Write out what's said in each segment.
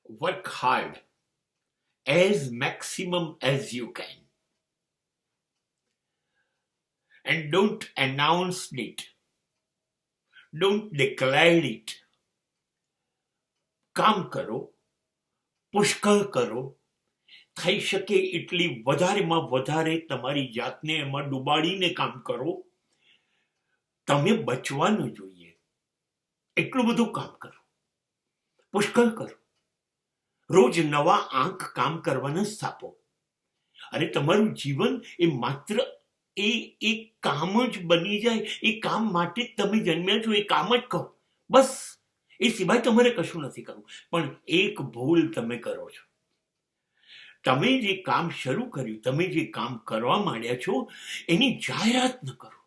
Work hard as maximum as you can. And don't announce it. Don't declare it. કામ કરો, પુષ્કળ કરો, થઈ શકે એટલી વધારેમાં વધારે તમારી જાતને એમાં ડૂબાડીને કામ કરો. તમે બચવાનું જોઈએ એટલું બધું કામ કરો, પુષ્કળ કરો. રોજ નવા આંક કામ કરવાના સ્થાપો. અને તમારું જીવન એ માત્ર એ કામ જ બની જાય. એ કામ માટે જ તમે જન્મ્યા છો, એ કામ જ કહો બસ. એ સિવાય તમારે કશું નથી કરવું. પણ એક ભૂલ તમે કરો છો. તમે જે કામ શરૂ કર્યું, તમે જે કામ કરવા માંડ્યા છો, એની જાહેરાત ન કરો.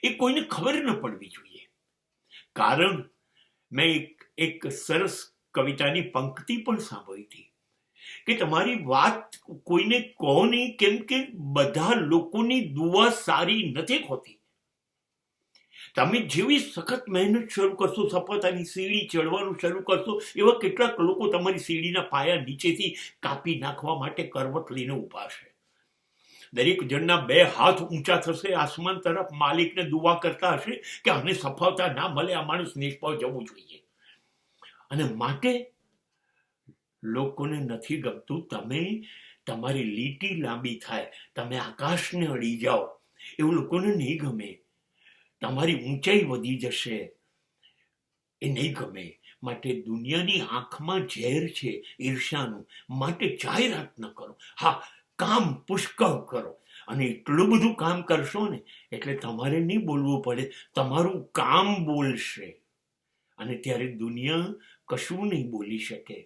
એ કોઈને ખબર ન પડવી જોઈએ. કારણ મેં એક સરસ કવિતાની પંક્તિ પણ સાંભળી હતી કે તમારી વાત કોઈને કહો નહીં, કેમ કે બધા લોકોની દુઆ સારી નથી હોતી. તમે જેવી સખત મહેનત શરૂ કરશો, સફળતાની સીડી ચડવાનું શરૂ કરશો, એવા કેટલાક લોકો તમારી સીડીના પાયા નીચેથી કાપી નાખવા માટે કરવટ લઈને ઊભા છે. દરેક જણના 2 હાથ ઊંચા થશે આસમાન તરફ, માલિકને દુઆ કરતા હશે કે આને સફળતા ના મળે, આ માણસ નિષ્ફળ જવું જોઈએ. અને માટે લોકોને નથી ગમતું તમે તમારી લીટી લાંબી થાય, તમે આકાશને અડી જાઓ, એવું લોકોને નહીં ગમે. તમારી ઊંચાઈ વધી જશે, એ નહીં ગમે. માટે દુનિયાની આંખમાં ઝેર છે ઈર્ષાનું. માટે જાહેરાત ન કરો. હા, કામ પુષ્કળ કરો. અને એટલું બધું કામ કરશો ને એટલે તમારે નહીં બોલવું પડે, તમારું કામ બોલશે. અને ત્યારે દુનિયા કશું નહીં બોલી શકે.